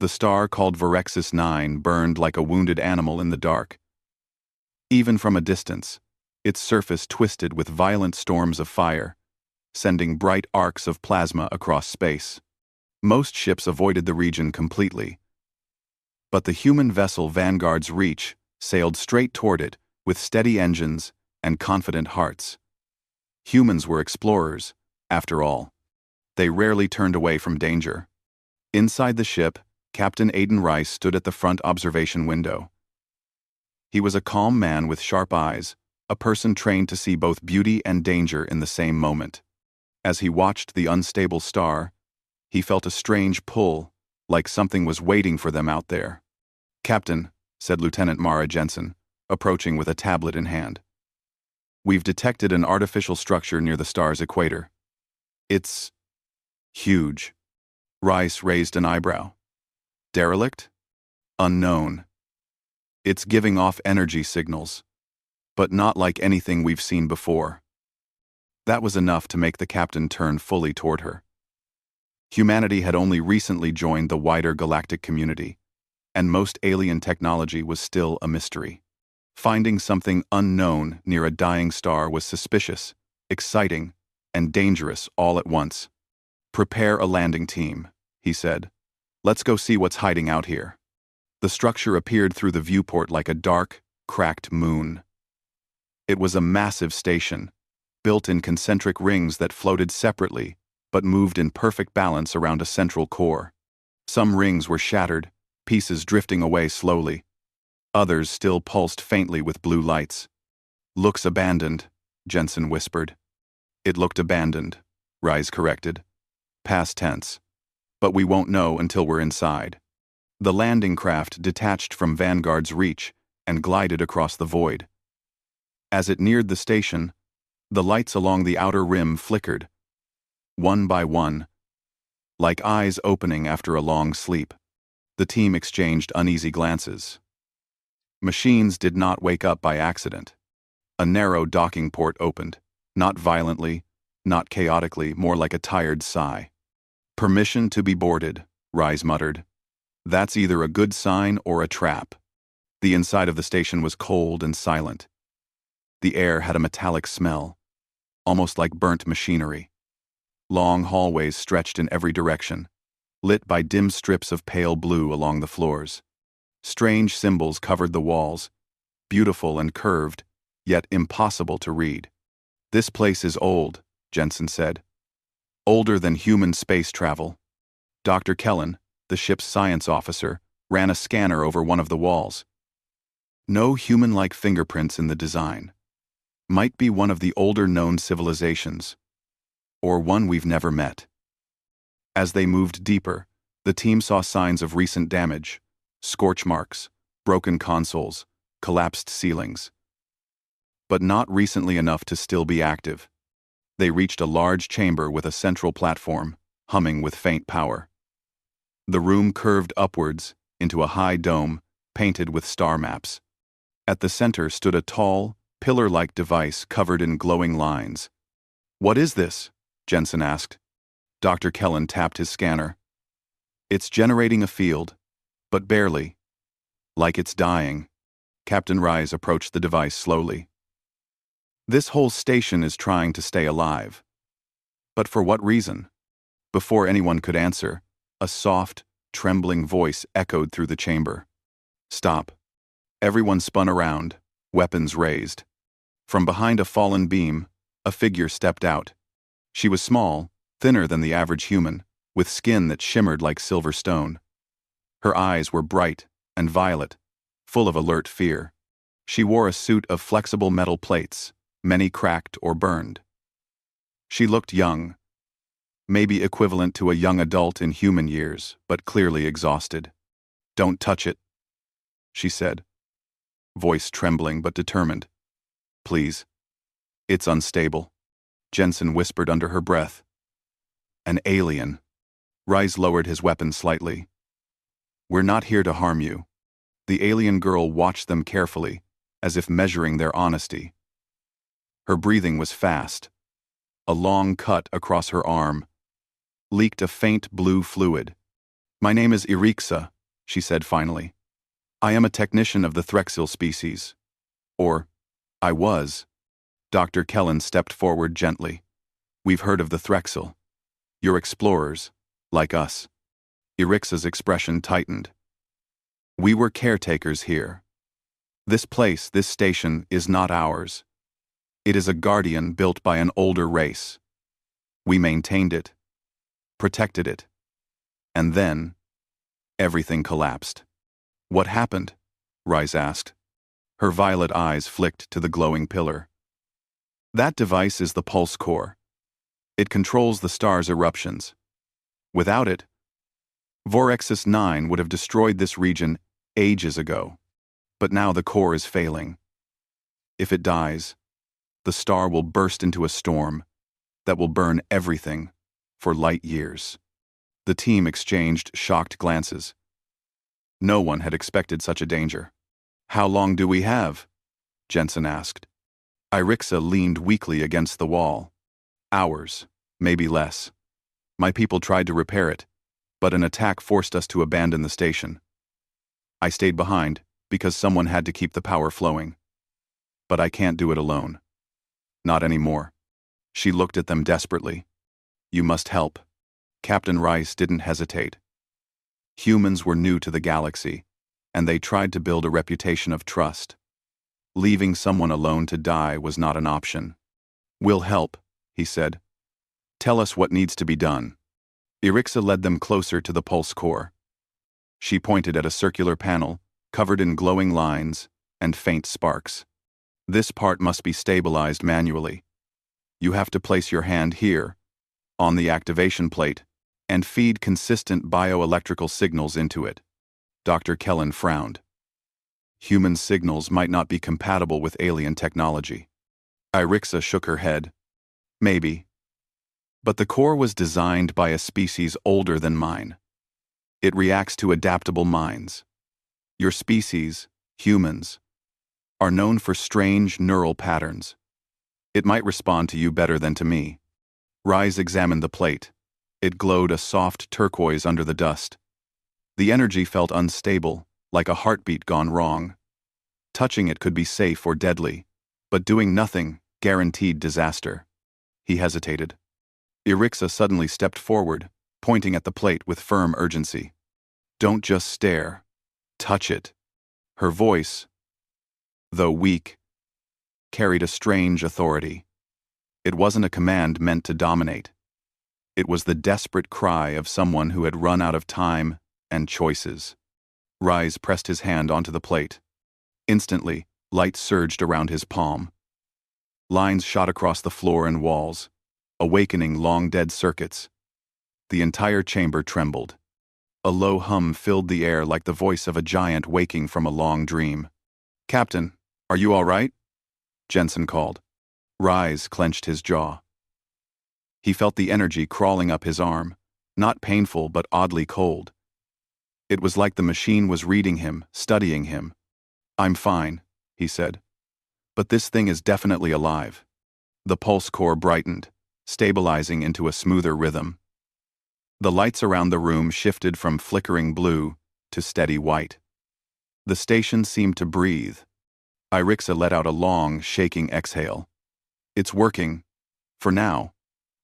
The star called Varexis 9 burned like a wounded animal in the dark. Even from a distance, its surface twisted with violent storms of fire, sending bright arcs of plasma across space. Most ships avoided the region completely, but the human vessel Vanguard's Reach sailed straight toward it with steady engines and confident hearts. Humans were explorers, after all. They rarely turned away from danger. Inside the ship, Captain Aidan Rice stood at the front observation window. He was a calm man with sharp eyes, a person trained to see both beauty and danger in the same moment. As he watched the unstable star, he felt a strange pull, like something was waiting for them out there. "Captain," said Lieutenant Mara Jensen, approaching with a tablet in hand. "We've detected an artificial structure near the star's equator. It's huge." Rice raised an eyebrow. "Derelict? Unknown. It's giving off energy signals, but not like anything we've seen before." That was enough to make the captain turn fully toward her. Humanity had only recently joined the wider galactic community, and most alien technology was still a mystery. Finding something unknown near a dying star was suspicious, exciting, and dangerous all at once. "Prepare a landing team," he said. "Let's go see what's hiding out here." The structure appeared through the viewport like a dark, cracked moon. It was a massive station, built in concentric rings that floated separately but moved in perfect balance around a central core. Some rings were shattered, pieces drifting away slowly. Others still pulsed faintly with blue lights. "Looks abandoned," Jensen whispered. "It looked abandoned," Rise corrected. "Past tense. But we won't know until we're inside." The landing craft detached from Vanguard's Reach and glided across the void. As it neared the station, the lights along the outer rim flickered, one by one, like eyes opening after a long sleep. The team exchanged uneasy glances. Machines did not wake up by accident. A narrow docking port opened, not violently, not chaotically, more like a tired sigh. "Permission to be boarded," Rise muttered. "That's either a good sign or a trap." The inside of the station was cold and silent. The air had a metallic smell, almost like burnt machinery. Long hallways stretched in every direction, lit by dim strips of pale blue along the floors. Strange symbols covered the walls, beautiful and curved, yet impossible to read. "This place is old," Jensen said. "Older than human space travel." Dr. Kellen, the ship's science officer, ran a scanner over one of the walls. No human-like fingerprints in the design. Might be one of the older known civilizations, or one we've never met. As they moved deeper, the team saw signs of recent damage: scorch marks, broken consoles, collapsed ceilings. But not recently enough to still be active. They reached a large chamber with a central platform, humming with faint power. The room curved upwards into a high dome, painted with star maps. At the center stood a tall, pillar-like device covered in glowing lines. "What is this?" Jensen asked. Dr. Kellen tapped his scanner. "It's generating a field, but barely. Like it's dying." Captain Rise approached the device slowly. "This whole station is trying to stay alive. But for what reason?" Before anyone could answer, a soft, trembling voice echoed through the chamber. "Stop." Everyone spun around, weapons raised. From behind a fallen beam, a figure stepped out. She was small, thinner than the average human, with skin that shimmered like silver stone. Her eyes were bright and violet, full of alert fear. She wore a suit of flexible metal plates, many cracked or burned. She looked young, maybe equivalent to a young adult in human years, but clearly exhausted. "Don't touch it," she said, voice trembling but determined. "Please. It's unstable," Jensen whispered under her breath. "An alien." Rise lowered his weapon slightly. "We're not here to harm you." The alien girl watched them carefully, as if measuring their honesty. Her breathing was fast. A long cut across her arm leaked a faint blue fluid, My name is Erixa, she said finally. I am a technician of the Threxil species. Or, I was. Dr. Kellen stepped forward gently. We've heard of the Threxil. You're explorers, like us. Erixa's expression tightened. We were caretakers here. This place, this station, is not ours. It is a guardian built by an older race. We maintained it, protected it, and then everything collapsed. What happened? Rise asked. Her violet eyes flicked to the glowing pillar. That device is the pulse core. It controls the star's eruptions. Without it, Vorexis 9 would have destroyed this region ages ago. But now the core is failing. If it dies, the star will burst into a storm that will burn everything for light years. The team exchanged shocked glances. No one had expected such a danger. How long do we have? Jensen asked. Erixa leaned weakly against the wall. Hours, maybe less. My people tried to repair it, but an attack forced us to abandon the station. I stayed behind because someone had to keep the power flowing. But I can't do it alone. Not anymore. She looked at them desperately. You must help. Captain Rice didn't hesitate. Humans were new to the galaxy, and they tried to build a reputation of trust. Leaving someone alone to die was not an option. We'll help, he said. Tell us what needs to be done. Erixa led them closer to the pulse core. She pointed at a circular panel, covered in glowing lines and faint sparks. This part must be stabilized manually. You have to place your hand here, on the activation plate, and feed consistent bioelectrical signals into it. Dr. Kellen frowned. Human signals might not be compatible with alien technology. Erixa shook her head. Maybe. But the core was designed by a species older than mine. It reacts to adaptable minds. Your species, humans, are known for strange neural patterns. It might respond to you better than to me. Rise examined the plate. It glowed a soft turquoise under the dust. The energy felt unstable, like a heartbeat gone wrong. Touching it could be safe or deadly, but doing nothing guaranteed disaster. He hesitated. Erixa suddenly stepped forward, pointing at the plate with firm urgency. Don't just stare. Touch it. Her voice, though weak, carried a strange authority. It wasn't a command meant to dominate. It was the desperate cry of someone who had run out of time and choices. Rise pressed his hand onto the plate. Instantly, light surged around his palm. Lines shot across the floor and walls, awakening long-dead circuits. The entire chamber trembled. A low hum filled the air like the voice of a giant waking from a long dream. Captain, are you all right? Jensen called. Rise clenched his jaw. He felt the energy crawling up his arm, not painful but oddly cold. It was like the machine was reading him, studying him. I'm fine, he said. But this thing is definitely alive. The pulse core brightened, stabilizing into a smoother rhythm. The lights around the room shifted from flickering blue to steady white. The station seemed to breathe. Erixa let out a long, shaking exhale. It's working. For now.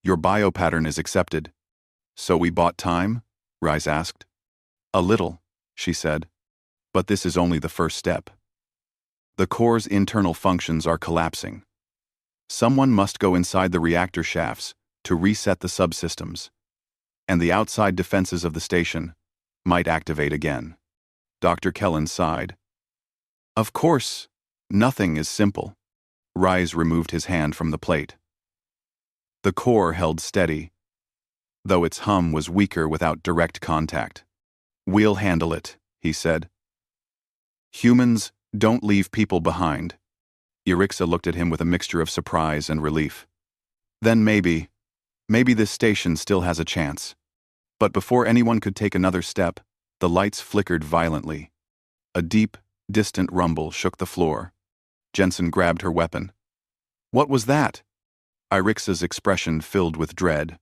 Your biopattern is accepted. So we bought time? Rise asked. A little, she said. But this is only the first step. The core's internal functions are collapsing. Someone must go inside the reactor shafts to reset the subsystems, and the outside defenses of the station might activate again. Dr. Kellen sighed. Of course, nothing is simple. Rise removed his hand from the plate. The core held steady, though its hum was weaker without direct contact. We'll handle it, he said. Humans don't leave people behind. Erixa looked at him with a mixture of surprise and relief. Then maybe this station still has a chance. But before anyone could take another step, the lights flickered violently. A deep, distant rumble shook the floor. Jensen grabbed her weapon. What was that? Erixa's expression filled with dread.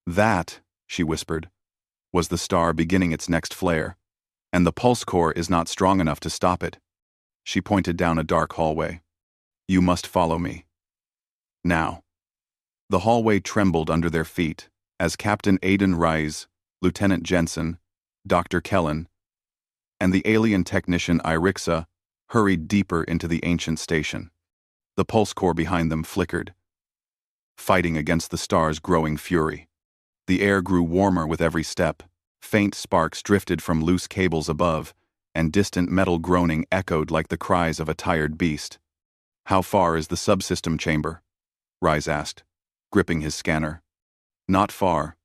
That, she whispered, Was the star beginning its next flare? And the pulse core is not strong enough to stop it. She pointed down a dark hallway. You must follow me. Now. The hallway trembled under their feet as Captain Aidan Rise, Lieutenant Jensen, Dr. Kellen, and the alien technician Irixa hurried deeper into the ancient station. The pulse core behind them flickered, fighting against the star's growing fury. The air grew warmer with every step. Faint sparks drifted from loose cables above, and distant metal groaning echoed like the cries of a tired beast. How far is the subsystem chamber? Rise asked, gripping his scanner. Not far,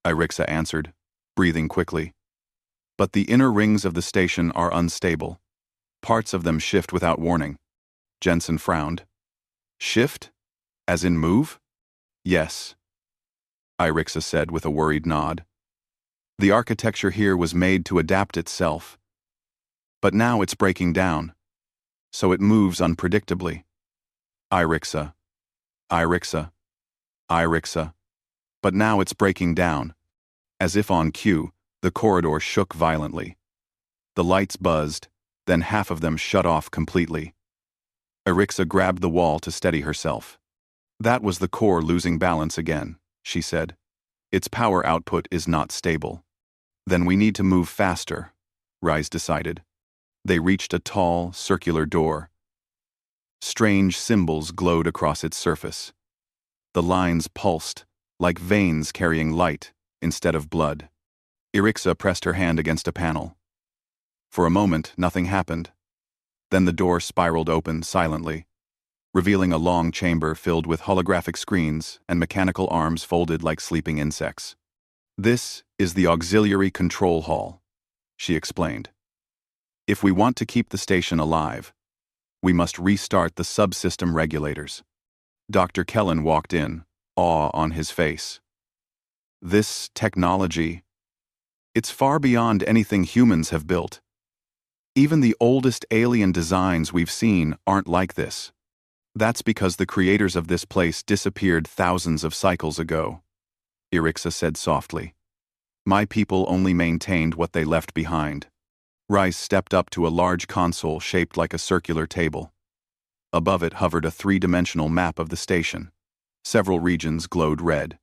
Irixa answered, breathing quickly. But the inner rings of the station are unstable. Parts of them shift without warning. Jensen frowned. Shift? As in move? Yes, Irixa said with a worried nod. The architecture here was made to adapt itself. But now it's breaking down, so it moves unpredictably. Irixa. But now it's breaking down. As if on cue, the corridor shook violently. The lights buzzed, then half of them shut off completely. Irixa grabbed the wall to steady herself. That was the core losing balance again, she said. Its power output is not stable. Then we need to move faster, Rise decided. They reached a tall, circular door. Strange symbols glowed across its surface. The lines pulsed, like veins carrying light instead of blood. Irixa pressed her hand against a panel. For a moment, nothing happened. Then the door spiraled open silently, revealing a long chamber filled with holographic screens and mechanical arms folded like sleeping insects. This is the auxiliary control hall, she explained. If we want to keep the station alive, we must restart the subsystem regulators. Dr. Kellen walked in, awe on his face. This technology, it's far beyond anything humans have built. Even the oldest alien designs we've seen aren't like this. That's because the creators of this place disappeared thousands of cycles ago, Irixa said softly. My people only maintained what they left behind. Rice stepped up to a large console shaped like a circular table. Above it hovered a three-dimensional map of the station. Several regions glowed red.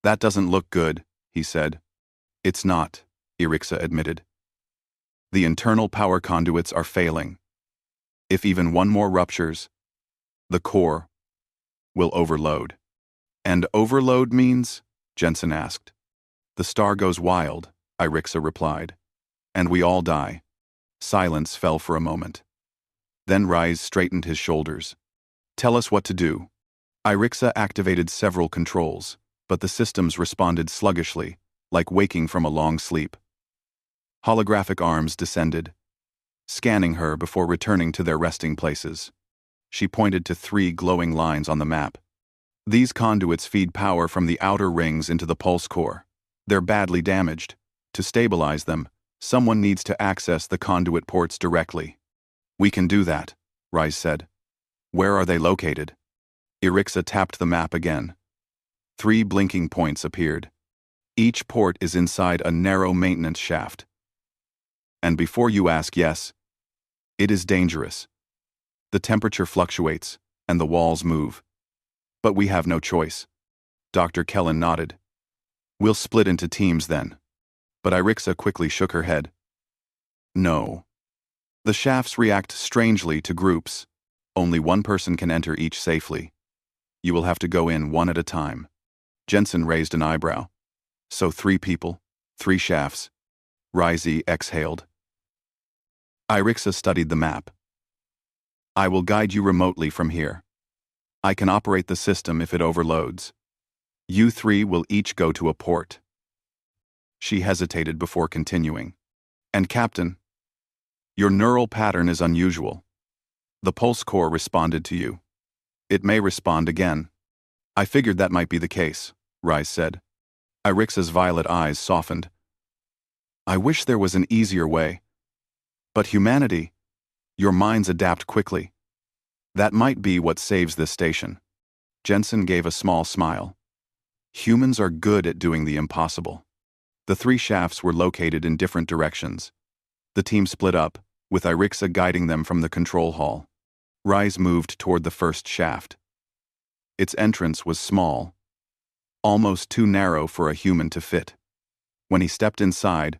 That doesn't look good, he said. It's not, Irixa admitted. The internal power conduits are failing. If even one more ruptures, the core will overload. And overload means? Jensen asked. The star goes wild, Irixa replied. And we all die. Silence fell for a moment. Then Rise straightened his shoulders. Tell us what to do. Irixa activated several controls, but the systems responded sluggishly, like waking from a long sleep. Holographic arms descended, scanning her before returning to their resting places. She pointed to 3 glowing lines on the map. These conduits feed power from the outer rings into the pulse core. They're badly damaged. To stabilize them, someone needs to access the conduit ports directly. We can do that, Rise said. Where are they located? Irixa tapped the map again. 3 blinking points appeared. Each port is inside a narrow maintenance shaft. And before you ask, yes, it is dangerous. The temperature fluctuates, and the walls move. But we have no choice. Dr. Kellen nodded. We'll split into teams then. But Irixa quickly shook her head. No. The shafts react strangely to groups. Only one person can enter each safely. You will have to go in one at a time. Jensen raised an eyebrow. So 3 people, 3 shafts. Risey exhaled. Irixa studied the map. I will guide you remotely from here. I can operate the system if it overloads. You 3 will each go to a port. She hesitated before continuing. And Captain, your neural pattern is unusual. The pulse core responded to you. It may respond again. I figured that might be the case, Rise said. Irixa's violet eyes softened. I wish there was an easier way. But humanity, your minds adapt quickly. That might be what saves this station. Jensen gave a small smile. Humans are good at doing the impossible. The three shafts were located in different directions. The team split up, with Irixa guiding them from the control hall. Rise moved toward the first shaft. Its entrance was small, almost too narrow for a human to fit. When he stepped inside,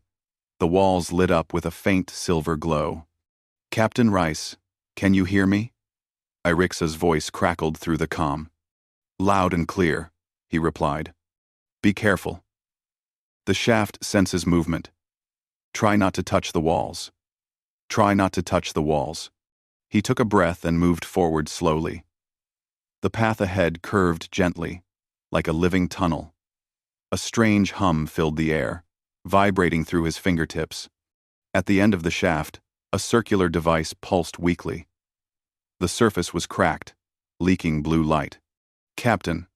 the walls lit up with a faint silver glow. "Captain Rice, can you hear me?" Irixa's voice crackled through the comm. "Loud and clear," he replied. "Be careful. The shaft senses movement. Try not to touch the walls. Try not to touch the walls." He took a breath and moved forward slowly. The path ahead curved gently, like a living tunnel. A strange hum filled the air, vibrating through his fingertips. At the end of the shaft, a circular device pulsed weakly. The surface was cracked, leaking blue light. "Captain,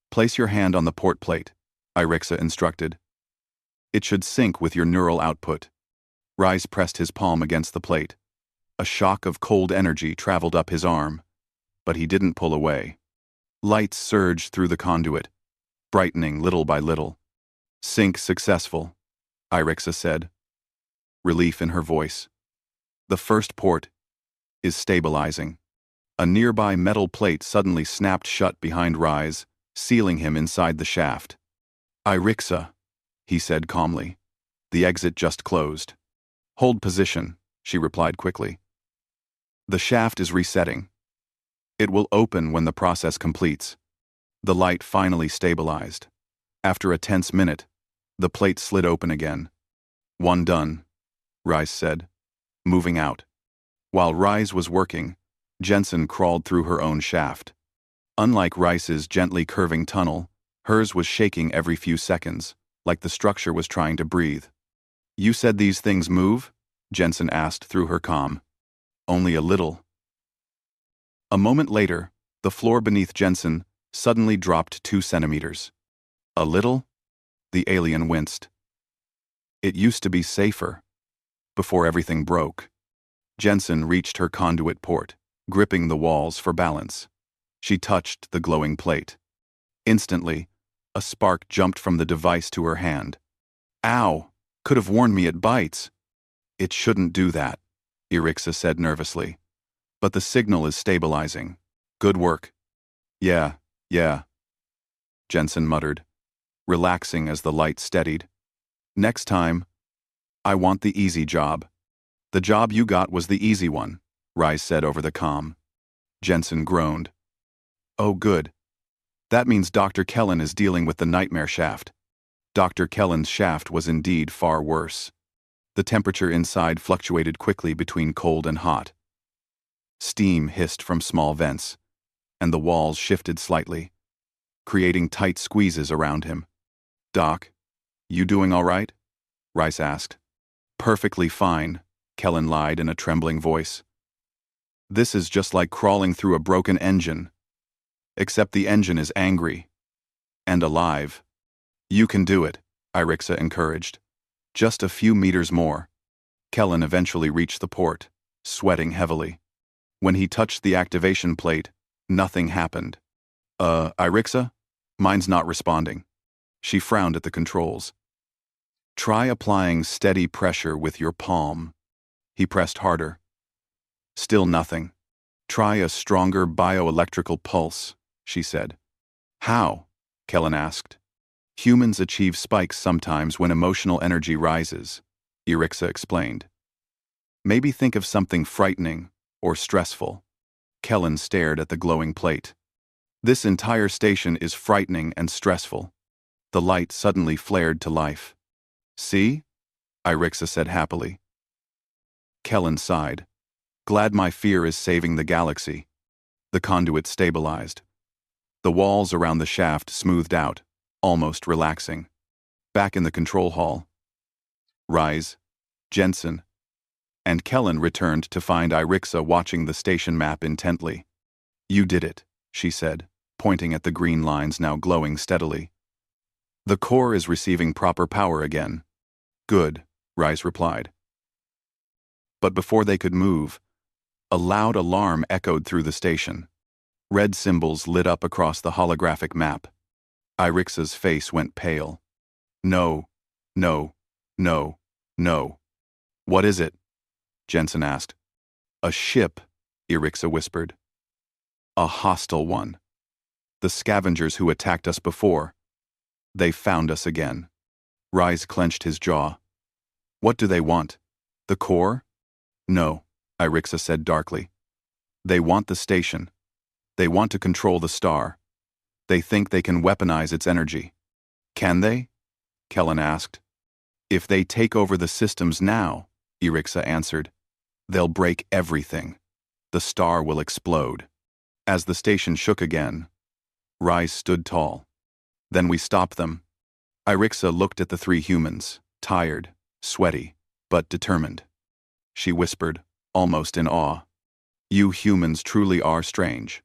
place your hand on the port plate," Irixa instructed. "It should sync with your neural output." Rise pressed his palm against the plate. A shock of cold energy traveled up his arm, but he didn't pull away. Lights surged through the conduit, brightening little by little. "Sync successful," Irixa said, relief in her voice. "The first port is stabilizing." A nearby metal plate suddenly snapped shut behind Rise, sealing him inside the shaft. "Irixa," he said calmly. "The exit just closed." "Hold position," she replied quickly. "The shaft is resetting. It will open when the process completes." The light finally stabilized. After a tense minute, the plate slid open again. "One done," Rise said, moving out. While Rise was working, Jensen crawled through her own shaft. Unlike Rice's gently curving tunnel, hers was shaking every few seconds, like the structure was trying to breathe. "You said these things move?" Jensen asked through her comm. "Only a little." A moment later, the floor beneath Jensen suddenly dropped 2 centimeters. "A little?" The alien winced. "It used to be safer. Before everything broke." Jensen reached her conduit port, gripping the walls for balance. She touched the glowing plate. Instantly, a spark jumped from the device to her hand. "Ow! Could have warned me it bites." "It shouldn't do that," Irixa said nervously. "But the signal is stabilizing. Good work." Yeah, Jensen muttered, relaxing as the light steadied. "Next time, I want the easy job." "The job you got was the easy one," Rise said over the comm. Jensen groaned. "Oh good. That means Dr. Kellen is dealing with the nightmare shaft." Dr. Kellen's shaft was indeed far worse. The temperature inside fluctuated quickly between cold and hot. Steam hissed from small vents, and the walls shifted slightly, creating tight squeezes around him. "Doc, you doing all right?" Rice asked. "Perfectly fine," Kellen lied in a trembling voice. "This is just like crawling through a broken engine. Except the engine is angry. And alive." "You can do it," Irixa encouraged. "Just a few meters more." Kellen eventually reached the port, sweating heavily. When he touched the activation plate, nothing happened. Irixa? Mine's not responding." She frowned at the controls. "Try applying steady pressure with your palm." He pressed harder. Still nothing. "Try a stronger bioelectrical pulse," she said. "How?" Kellen asked. "Humans achieve spikes sometimes when emotional energy rises," Irixa explained. "Maybe think of something frightening or stressful." Kellen stared at the glowing plate. "This entire station is frightening and stressful." The light suddenly flared to life. "See?" Irixa said happily. Kellen sighed. "Glad my fear is saving the galaxy." The conduit stabilized. The walls around the shaft smoothed out, almost relaxing. Back in the control hall, Rise, Jensen, and Kellen returned to find Irixa watching the station map intently. "You did it," she said, pointing at the green lines now glowing steadily. "The core is receiving proper power again." "Good," Rise replied. But before they could move, a loud alarm echoed through the station. Red symbols lit up across the holographic map. Irixa's face went pale. "No, No, no, no. What is it? Jensen asked. A ship, Irixa whispered. A hostile one. The scavengers who attacked us before. They found us again. Rise clenched his jaw. What do they want? The core? No, Irixa said darkly. They want the station. They want to control the star. They think they can weaponize its energy. Can they? Kellen asked. If they take over the systems now, Irixa answered, they'll break everything. The star will explode. As the station shook again, Rise stood tall. Then we stopped them. Irixa looked at the three humans, tired, sweaty, but determined. She whispered, almost in awe, You humans truly are strange.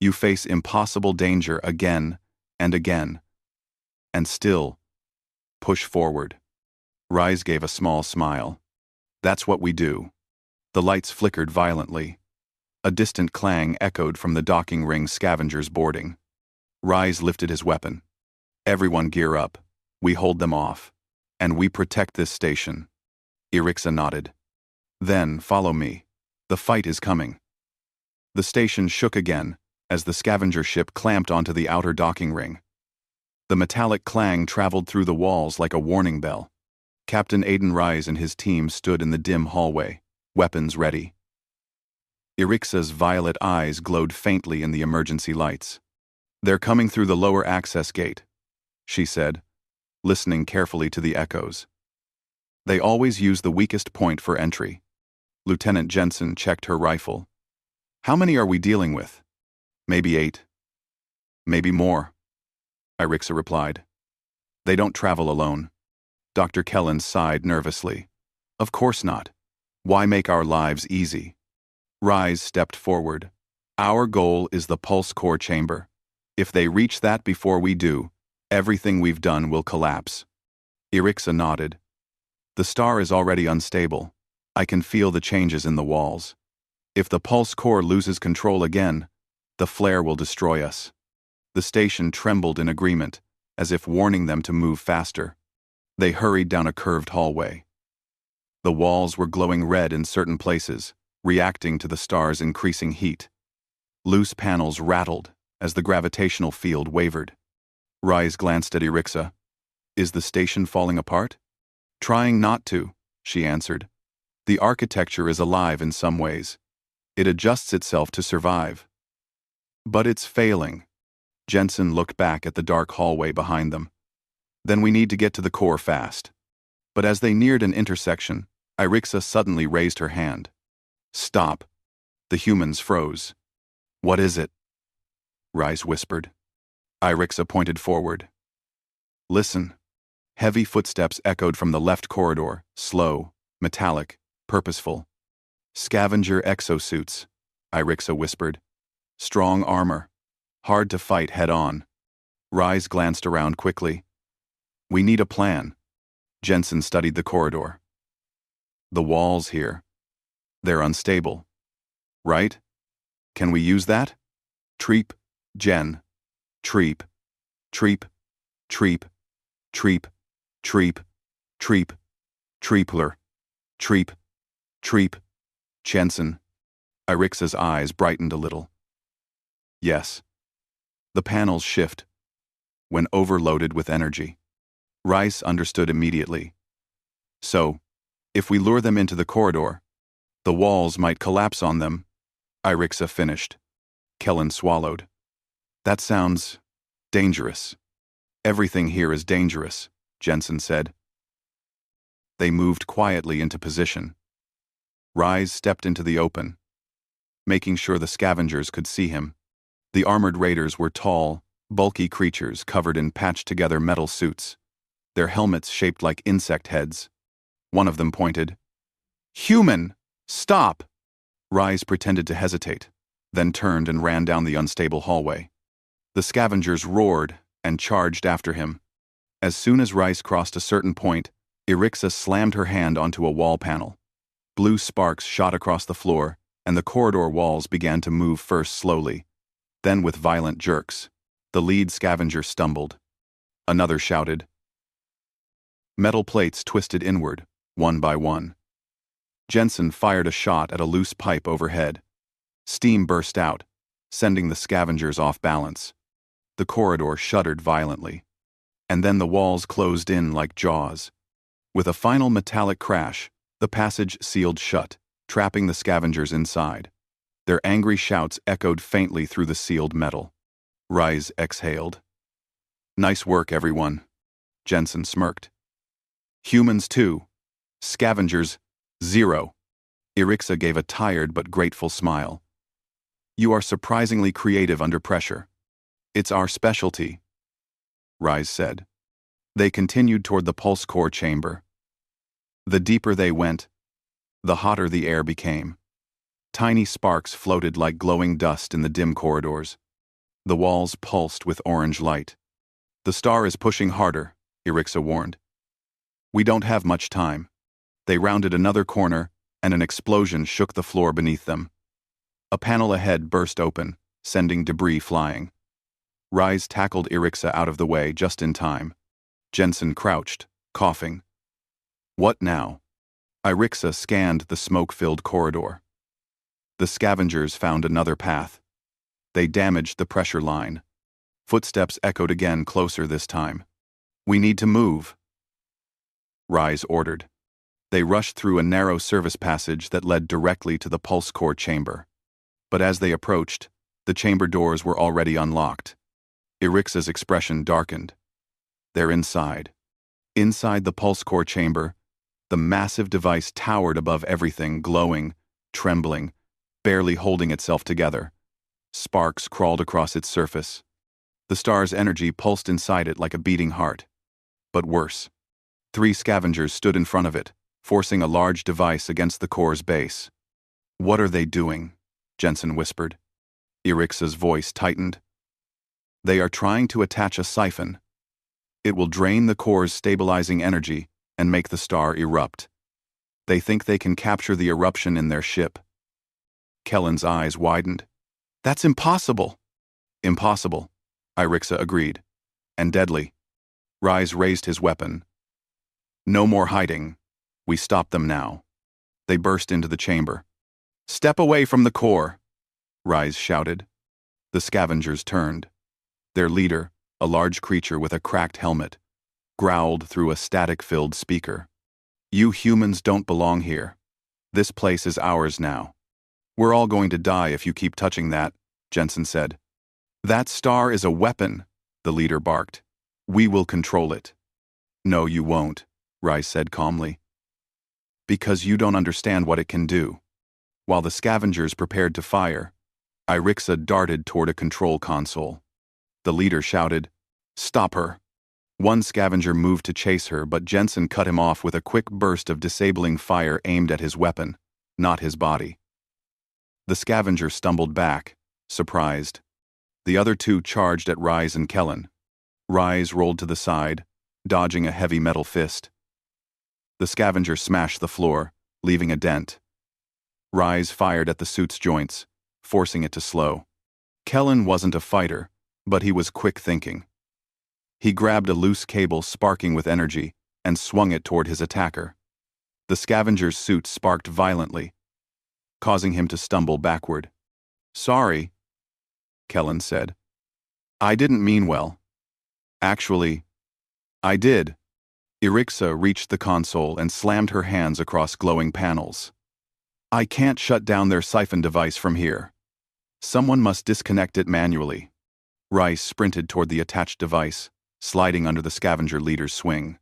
You face impossible danger again and again, and still push forward. Rise gave a small smile. That's what we do. The lights flickered violently. A distant clang echoed from the docking ring Scavengers boarding. Rise lifted his weapon. Everyone gear up. We hold them off. And we protect this station. Irixa nodded. Then follow me. The fight is coming. The station shook again as the scavenger ship clamped onto the outer docking ring. The metallic clang traveled through the walls like a warning bell. Captain Aiden Rise and his team stood in the dim hallway, weapons ready. Irixa's violet eyes glowed faintly in the emergency lights. They're coming through the lower access gate, she said, listening carefully to the echoes. They always use the weakest point for entry. Lieutenant Jensen checked her rifle. How many are we dealing with? Maybe 8. Maybe more, Irixa replied. They don't travel alone. Dr. Kellen sighed nervously. Of course not. Why make our lives easy? Rise stepped forward. Our goal is the pulse core chamber. If they reach that before we do, everything we've done will collapse. Irixa nodded. The star is already unstable. I can feel the changes in the walls. If the pulse core loses control again, the flare will destroy us. The station trembled in agreement, as if warning them to move faster. They hurried down a curved hallway. The walls were glowing red in certain places, reacting to the star's increasing heat. Loose panels rattled as the gravitational field wavered. Rise glanced at Irixa. Is the station falling apart? Trying not to, she answered. The architecture is alive in some ways. It adjusts itself to survive. But it's failing. Jensen looked back at the dark hallway behind them. Then we need to get to the core fast. But as they neared an intersection, Irixa suddenly raised her hand. Stop. The humans froze. What is it? Rise whispered. Irixa pointed forward. Listen. Heavy footsteps echoed from the left corridor, slow, metallic, purposeful. Scavenger exosuits, Irixa whispered. Strong armor. Hard to fight head-on. Rise glanced around quickly. We need a plan. Jensen studied the corridor. The walls here. They're unstable. Right? Can we use that? Treep, Jen. Treep. Treep. Treep. Treep. Treep. Treep. Treepler. Treep. Treep. Jensen. Irixa's eyes brightened a little. Yes. The panels shift. When overloaded with energy. Rice understood immediately. So, if we lure them into the corridor, the walls might collapse on them. Irixa finished. Kellen swallowed. That sounds dangerous. Everything here is dangerous, Jensen said. They moved quietly into position. Rise stepped into the open, making sure the scavengers could see him. The armored raiders were tall, bulky creatures covered in patched-together metal suits, their helmets shaped like insect heads. One of them pointed. Human! Stop! Rise pretended to hesitate, then turned and ran down the unstable hallway. The scavengers roared and charged after him. As soon as Rice crossed a certain point, Irixa slammed her hand onto a wall panel. Blue sparks shot across the floor, and the corridor walls began to move first slowly, then with violent jerks. The lead scavenger stumbled. Another shouted. Metal plates twisted inward, one by one. Jensen fired a shot at a loose pipe overhead. Steam burst out, sending the Scavengers off balance. The corridor shuddered violently. And then the walls closed in like jaws. With a final metallic crash, the passage sealed shut, trapping the Scavengers inside. Their angry shouts echoed faintly through the sealed metal. Rise exhaled. Nice work, everyone. Jensen smirked. Humans 2. Scavengers 0. Irixa gave a tired but grateful smile. You are surprisingly creative under pressure. It's our specialty, Rise said. They continued toward the pulse core chamber. The deeper they went, the hotter the air became. Tiny sparks floated like glowing dust in the dim corridors. The walls pulsed with orange light. The star is pushing harder, Irixa warned. We don't have much time. They rounded another corner, and an explosion shook the floor beneath them. A panel ahead burst open, sending debris flying. Rise tackled Irixa out of the way just in time. Jensen crouched, coughing. What now? Irixa scanned the smoke-filled corridor. The Scavengers found another path. They damaged the pressure line. Footsteps echoed again, closer this time. We need to move, Rise ordered. They rushed through a narrow service passage that led directly to the pulse core chamber. But as they approached, the chamber doors were already unlocked. Irixa's expression darkened. They're inside. Inside the pulse core chamber, the massive device towered above everything, glowing, trembling, barely holding itself together. Sparks crawled across its surface. The star's energy pulsed inside it like a beating heart. But worse. 3 Scavengers stood in front of it, forcing a large device against the core's base. What are they doing? Jensen whispered. Irixa's voice tightened. They are trying to attach a siphon. It will drain the core's stabilizing energy and make the star erupt. They think they can capture the eruption in their ship. Kellen's eyes widened. That's impossible. Impossible, Irixa agreed. And deadly. Rise raised his weapon. No more hiding. We stop them now. They burst into the chamber. Step away from the core, Rise shouted. The Scavengers turned. Their leader, a large creature with a cracked helmet, growled through a static-filled speaker. You humans don't belong here. This place is ours now. We're all going to die if you keep touching that, Jensen said. That star is a weapon, the leader barked. We will control it. No, you won't, Rise said calmly. Because you don't understand what it can do. While the Scavengers prepared to fire, Irixa darted toward a control console. The leader shouted, Stop her. One Scavenger moved to chase her, but Jensen cut him off with a quick burst of disabling fire aimed at his weapon, not his body. The Scavenger stumbled back, surprised. The other 2 charged at Rise and Kellen. Rise rolled to the side, dodging a heavy metal fist. The Scavenger smashed the floor, leaving a dent. Rise fired at the suit's joints, forcing it to slow. Kellen wasn't a fighter, but he was quick thinking. He grabbed a loose cable sparking with energy and swung it toward his attacker. The Scavenger's suit sparked violently, causing him to stumble backward. Sorry, Kellen said. I didn't mean well. Actually, I did. Irixa reached the console and slammed her hands across glowing panels. I can't shut down their siphon device from here. Someone must disconnect it manually. Rice sprinted toward the attached device, sliding under the Scavenger leader's swing.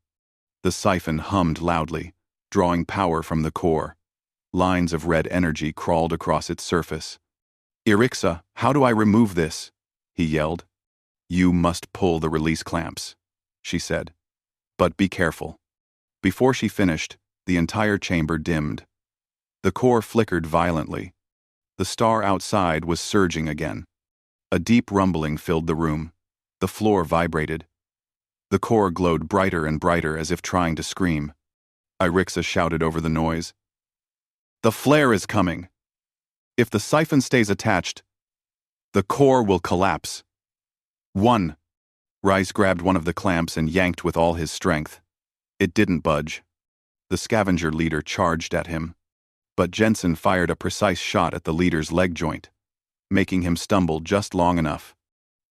The siphon hummed loudly, drawing power from the core. Lines of red energy crawled across its surface. Irixa, how do I remove this? He yelled. You must pull the release clamps, she said. But be careful. Before she finished, the entire chamber dimmed. The core flickered violently. The star outside was surging again. A deep rumbling filled the room. The floor vibrated. The core glowed brighter and brighter as if trying to scream. Irixa shouted over the noise. The flare is coming. If the siphon stays attached, the core will collapse. 1. Rice grabbed one of the clamps and yanked with all his strength. It didn't budge. The scavenger leader charged at him. But Jensen fired a precise shot at the leader's leg joint, making him stumble just long enough.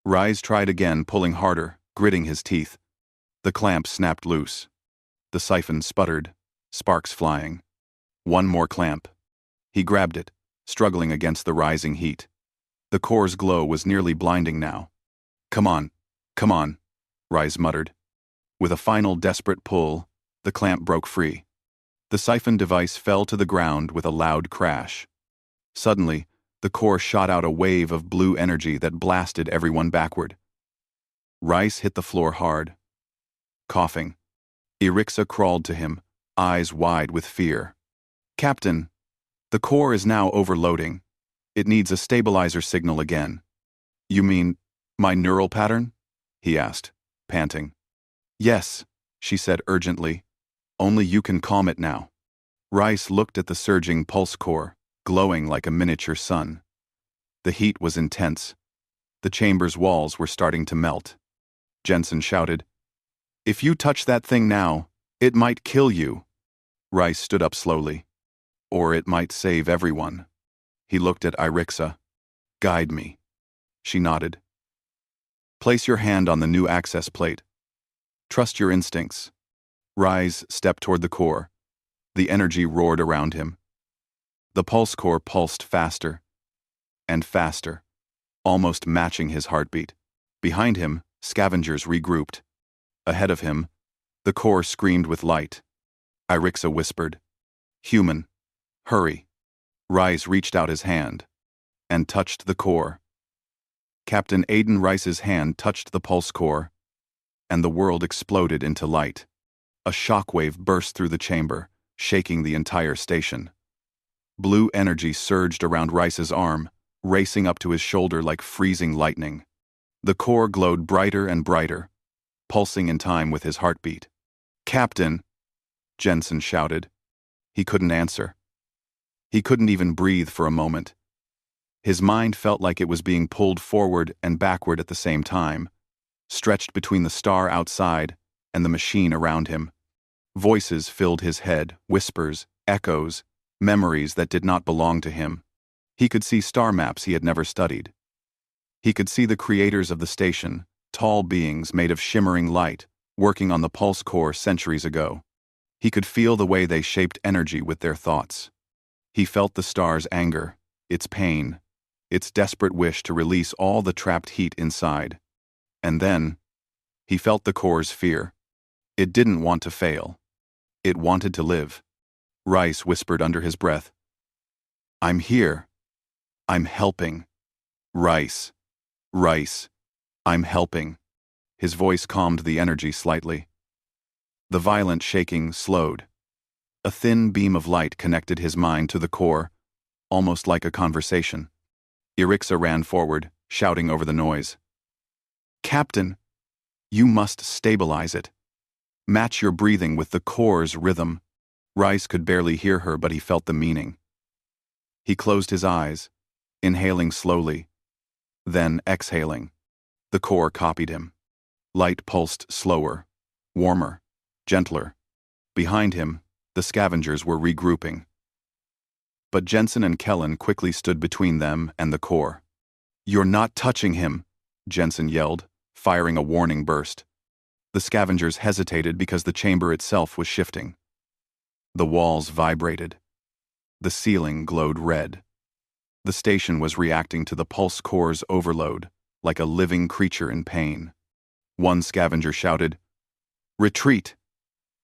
Rise tried again, pulling harder, gritting his teeth. The clamp snapped loose. The siphon sputtered, sparks flying. One more clamp. He grabbed it, struggling against the rising heat. The core's glow was nearly blinding now. Come on, Rise muttered. With a final desperate pull, the clamp broke free. The siphon device fell to the ground with a loud crash. Suddenly, the core shot out a wave of blue energy that blasted everyone backward. Rice hit the floor hard. Coughing, Epicscifi crawled to him, eyes wide with fear. Captain, the core is now overloading. It needs a stabilizer signal again. You mean, my neural pattern? He asked, panting. Yes, she said urgently. Only you can calm it now. Rice looked at the surging pulse core, glowing like a miniature sun. The heat was intense. The chamber's walls were starting to melt. Jensen shouted, "If you touch that thing now, it might kill you." Rice stood up slowly. Or it might save everyone. He looked at Epicscifi. Guide me. She nodded. Place your hand on the new access plate. Trust your instincts. Rise stepped toward the core. The energy roared around him. The pulse core pulsed faster and faster, almost matching his heartbeat. Behind him, scavengers regrouped. Ahead of him, the core screamed with light. Epicscifi whispered, "Human, hurry." Rise reached out his hand and touched the core. Captain Aiden Rice's hand touched the pulse core, and the world exploded into light. A shockwave burst through the chamber, shaking the entire station. Blue energy surged around Rice's arm, racing up to his shoulder like freezing lightning. The core glowed brighter and brighter, pulsing in time with his heartbeat. "Captain!" Jensen shouted. He couldn't answer. He couldn't even breathe for a moment. His mind felt like it was being pulled forward and backward at the same time, stretched between the star outside and the machine around him. Voices filled his head, whispers, echoes, memories that did not belong to him. He could see star maps he had never studied. He could see the creators of the station, tall beings made of shimmering light, working on the pulse core centuries ago. He could feel the way they shaped energy with their thoughts. He felt the star's anger, its pain, its desperate wish to release all the trapped heat inside. And then, he felt the core's fear. It didn't want to fail. It wanted to live. Rice whispered under his breath, "I'm here. I'm helping. Rice. I'm helping." His voice calmed the energy slightly. The violent shaking slowed. A thin beam of light connected his mind to the core, almost like a conversation. Epicscifi ran forward, shouting over the noise. "Captain, you must stabilize it. Match your breathing with the core's rhythm." Rice could barely hear her, but he felt the meaning. He closed his eyes, inhaling slowly, then exhaling. The core copied him. Light pulsed slower, warmer, gentler. Behind him, the scavengers were regrouping. But Jensen and Kellen quickly stood between them and the core. "You're not touching him," Jensen yelled, firing a warning burst. The scavengers hesitated because the chamber itself was shifting. The walls vibrated. The ceiling glowed red. The station was reacting to the pulse core's overload, like a living creature in pain. One scavenger shouted, "Retreat!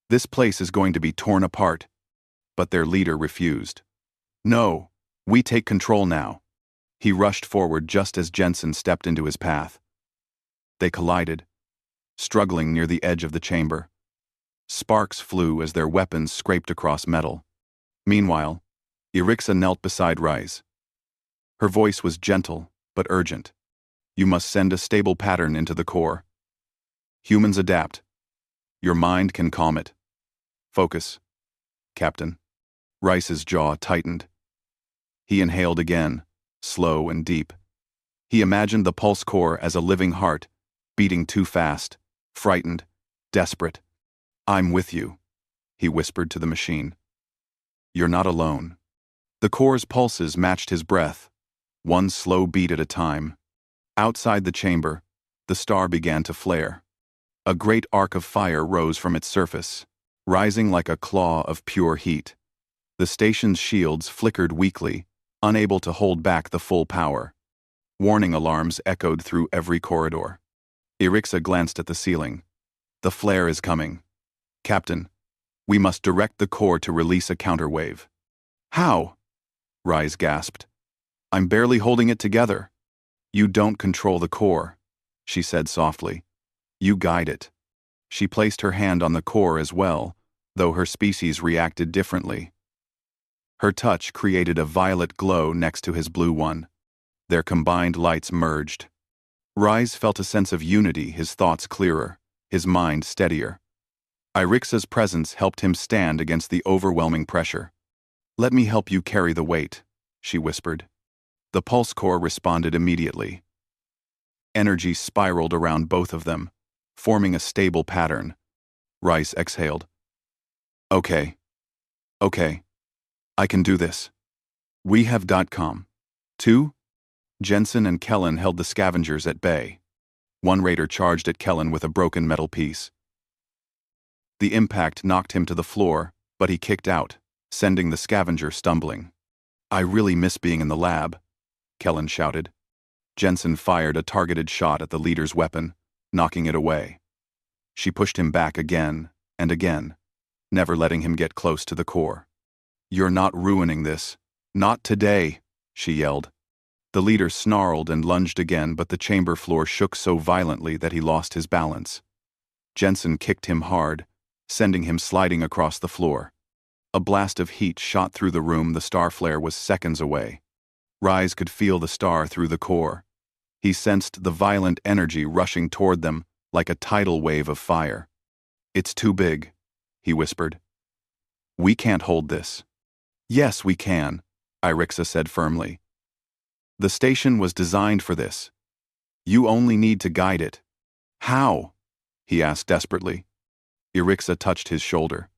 This place is going to be torn apart." But their leader refused. "No, we take control now." He rushed forward just as Jensen stepped into his path. They collided, struggling near the edge of the chamber. Sparks flew as their weapons scraped across metal. Meanwhile, Epicscifi knelt beside Rice. Her voice was gentle but urgent. "You must send a stable pattern into the core. Humans adapt. Your mind can calm it. Focus, Captain." Rice's jaw tightened. He inhaled again, slow and deep. He imagined the pulse core as a living heart, beating too fast, frightened, desperate. I'm with you, he whispered to the machine. You're not alone. The core's pulses matched his breath, one slow beat at a time. Outside the chamber, the star began to flare. A great arc of fire rose from its surface, rising like a claw of pure heat. The station's shields flickered weakly, unable to hold back the full power. Warning alarms echoed through every corridor. Epicscifi glanced at the ceiling. The flare is coming. Captain, we must direct the core to release a counterwave. How? Rise gasped. I'm barely holding it together. You don't control the core, she said softly. You guide it. She placed her hand on the core as well, though her species reacted differently. Her touch created a violet glow next to his blue one. Their combined lights merged. Rise felt a sense of unity, his thoughts clearer, his mind steadier. Epicscifi's presence helped him stand against the overwhelming pressure. Let me help you carry the weight, she whispered. The pulse core responded immediately. Energy spiraled around both of them, forming a stable pattern. Rise exhaled. Okay. I can do this. We have .com. 2. Jensen and Kellen held the Scavengers at bay. One raider charged at Kellen with a broken metal piece. The impact knocked him to the floor, but he kicked out, sending the Scavenger stumbling. I really miss being in the lab, Kellen shouted. Jensen fired a targeted shot at the leader's weapon, knocking it away. She pushed him back again and again, never letting him get close to the core. You're not ruining this. Not today, she yelled. The leader snarled and lunged again, but the chamber floor shook so violently that he lost his balance. Jensen kicked him hard, sending him sliding across the floor. A blast of heat shot through the room. The star flare was seconds away. Rise could feel the star through the core. He sensed the violent energy rushing toward them like a tidal wave of fire. It's too big, he whispered. We can't hold this. Yes, we can, Epicscifi said firmly. The station was designed for this. You only need to guide it. How? He asked desperately. Epicscifi touched his shoulder.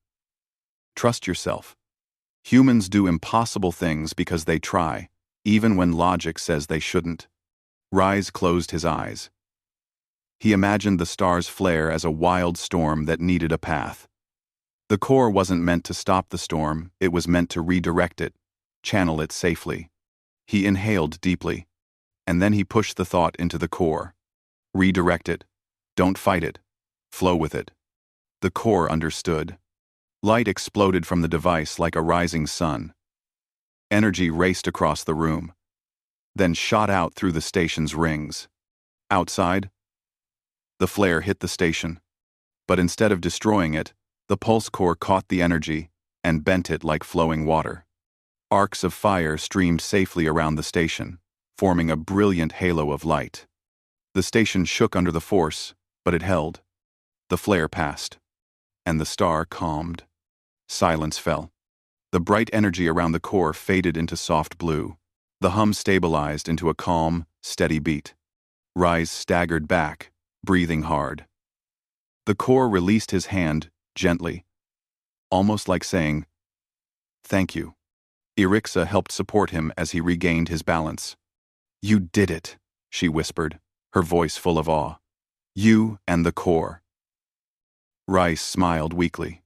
Trust yourself. Humans do impossible things because they try, even when logic says they shouldn't. Rise closed his eyes. He imagined the star's flare as a wild storm that needed a path. The core wasn't meant to stop the storm, it was meant to redirect it, channel it safely. He inhaled deeply, and then he pushed the thought into the core. Redirect it. Don't fight it. Flow with it. The core understood. Light exploded from the device like a rising sun. Energy raced across the room, then shot out through the station's rings. Outside, the flare hit the station, but instead of destroying it, the pulse core caught the energy and bent it like flowing water. Arcs of fire streamed safely around the station, forming a brilliant halo of light. The station shook under the force, but it held. The flare passed, and the star calmed. Silence fell. The bright energy around the core faded into soft blue. The hum stabilized into a calm, steady beat. Rise staggered back, breathing hard. The core released his hand gently, almost like saying, "Thank you." Epicscifi helped support him as he regained his balance. "You did it," she whispered, her voice full of awe. "You and the core." Rice smiled weakly.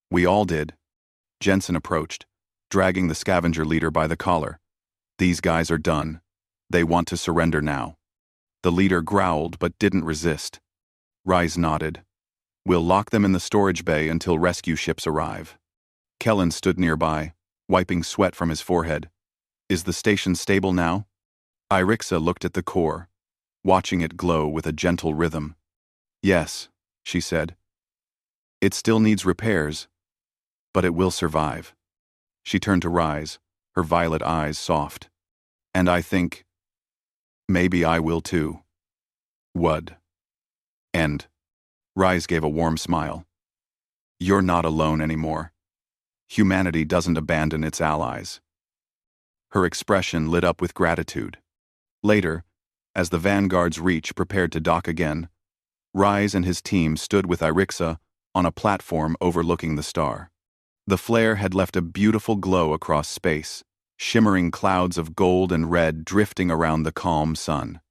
"We all did." Jensen approached, dragging the scavenger leader by the collar. "These guys are done. They want to surrender now." The leader growled but didn't resist. Rice nodded. "We'll lock them in the storage bay until rescue ships arrive." Kellen stood nearby, wiping sweat from his forehead. "Is the station stable now?" Epicscifi looked at the core, watching it glow with a gentle rhythm. "Yes," she said. "It still needs repairs, but it will survive." She turned to Rise, her violet eyes soft. "And I think, maybe I will too." Wud. End. Rise gave a warm smile. "You're not alone anymore. Humanity doesn't abandon its allies." Her expression lit up with gratitude. Later, as the Vanguard's Reach prepared to dock again, Rise and his team stood with Epicscifi on a platform overlooking the star. The flare had left a beautiful glow across space, shimmering clouds of gold and red drifting around the calm sun.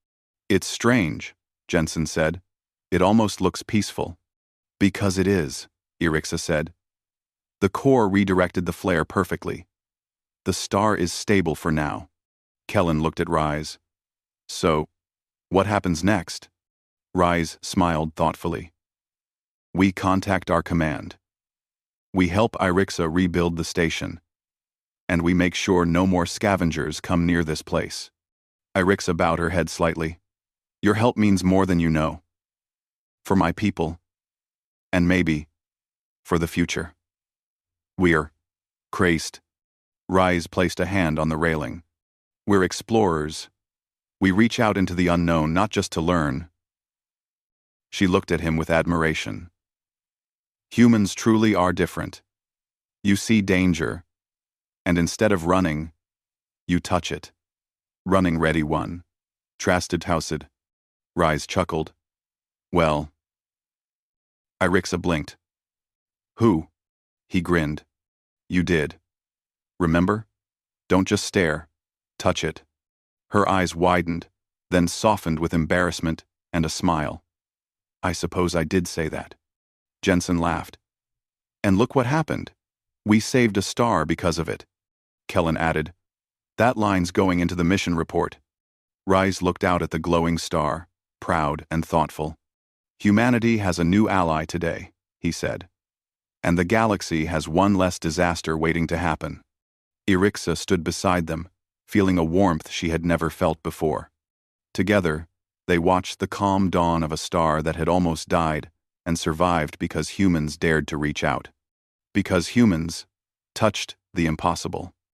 "It's strange," Jensen said. "It almost looks peaceful." "Because it is," Erixa said. The core redirected the flare perfectly. "The star is stable for now." Kellen looked at Rise. "So, what happens next?" Rise smiled thoughtfully. "We contact our command. We help Erixa rebuild the station. And we make sure no more scavengers come near this place." Erixa bowed her head slightly. "Your help means more than you know. For my people. And maybe, for the future." "We're crazed." Rise placed a hand on the railing. "We're explorers. We reach out into the unknown not just to learn." She looked at him with admiration. "Humans truly are different. You see danger, and instead of running, you touch it." "Running ready one," Trasted Housid. Rise chuckled. "Well." Erixa blinked. "Who?" He grinned. "You did. Remember? Don't just stare. Touch it." Her eyes widened, then softened with embarrassment and a smile. "I suppose I did say that." Jensen laughed. "And look what happened. We saved a star because of it." Kellen added, "That line's going into the mission report." Rise looked out at the glowing star, proud and thoughtful. "Humanity has a new ally today," he said. "And the galaxy has one less disaster waiting to happen." Erixa stood beside them, feeling a warmth she had never felt before. Together, they watched the calm dawn of a star that had almost died and survived because humans dared to reach out. Because humans touched the impossible.